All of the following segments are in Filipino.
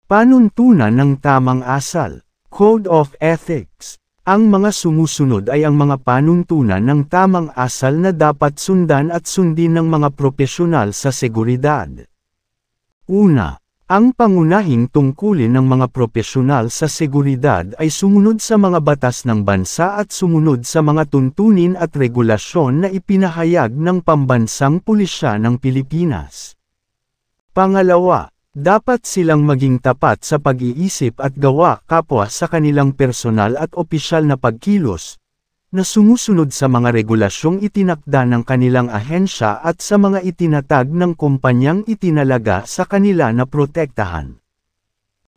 Panuntunan ng tamang asal. Code of Ethics. Ang mga sumusunod ay ang mga panuntunan ng tamang asal na dapat sundan at sundin ng mga propesyonal sa seguridad. Una, ang pangunahing tungkulin ng mga propesyonal sa seguridad ay sumunod sa mga batas ng bansa at sumunod sa mga tuntunin at regulasyon na ipinahayag ng Pambansang Pulisya ng Pilipinas. Pangalawa, dapat silang maging tapat sa pag-iisip at gawa kapwa sa kanilang personal at opisyal na pagkilos, na sumusunod sa mga regulasyong itinakda ng kanilang ahensya at sa mga itinatag ng kumpanyang itinalaga sa kanila na protektahan.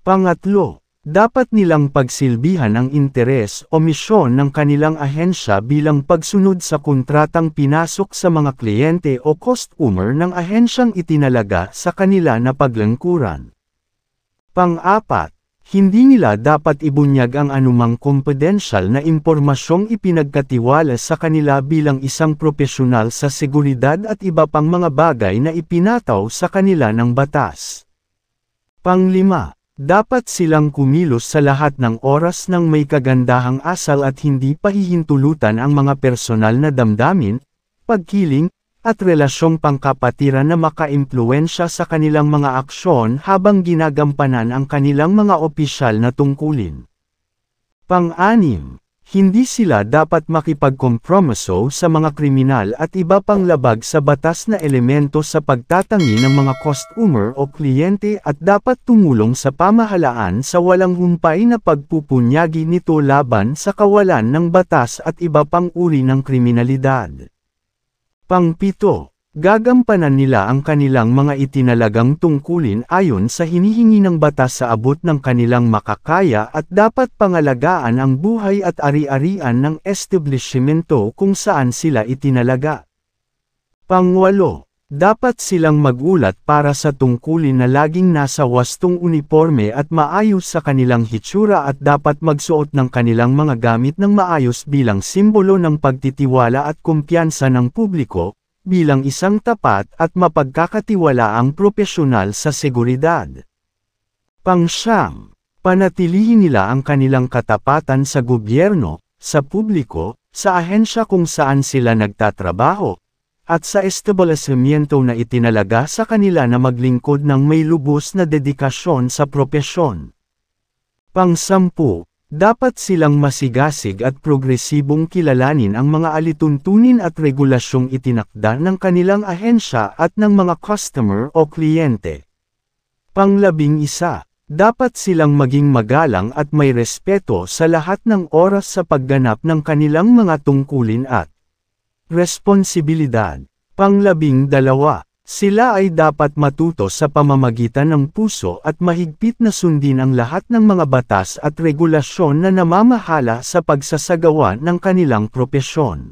Pangatlo, dapat nilang pagsilbihan ang interes o misyon ng kanilang ahensya bilang pagsunod sa kontratang pinasok sa mga kliyente o customer ng ahensyang itinalaga sa kanila na paglangkuran. Pang-apat, hindi nila dapat ibunyag ang anumang confidential na impormasyong ipinagkatiwala sa kanila bilang isang propesyonal sa seguridad at iba pang mga bagay na ipinataw sa kanila ng batas. Pang-lima, dapat silang kumilos sa lahat ng oras ng may kagandahang asal at hindi pahihintulutan ang mga personal na damdamin, pagkiling, at relasyong pangkapatiran na makaimpluwensya sa kanilang mga aksyon habang ginagampanan ang kanilang mga opisyal na tungkulin. Pang-anim, hindi sila dapat makipagkompromiso sa mga kriminal at iba pang labag sa batas na elemento sa pagtatangi ng mga customer o kliyente at dapat tumulong sa pamahalaan sa walang humpay na pagpupunyagi nito laban sa kawalan ng batas at iba pang uri ng kriminalidad. Pang-pito, gagampanan nila ang kanilang mga itinalagang tungkulin ayon sa hinihingi ng batas sa abot ng kanilang makakaya at dapat pangalagaan ang buhay at ari-arian ng establishmento kung saan sila itinalaga. Pang-walo, dapat silang magulat para sa tungkulin na laging nasa wastong uniforme at maayos sa kanilang hitsura at dapat magsuot ng kanilang mga gamit ng maayos bilang simbolo ng pagtitiwala at kumpiyansa ng publiko, bilang isang tapat at mapagkakatiwalaang propesyonal sa seguridad. Pang-siyam, panatilihin nila ang kanilang katapatan sa gobyerno, sa publiko, sa ahensya kung saan sila nagtatrabaho, at sa establishmento na itinalaga sa kanila na maglingkod ng may lubos na dedikasyon sa propesyon. Pang-sampu, dapat silang masigasig at progresibong kilalanin ang mga alituntunin at regulasyong itinakda ng kanilang ahensya at ng mga customer o kliyente. Pang-11, dapat silang maging magalang at may respeto sa lahat ng oras sa pagganap ng kanilang mga tungkulin at responsibilidad. Pang-12, sila ay dapat matuto sa pamamagitan ng puso at mahigpit na sundin ang lahat ng mga batas at regulasyon na namamahala sa pagsasagawa ng kanilang propesyon.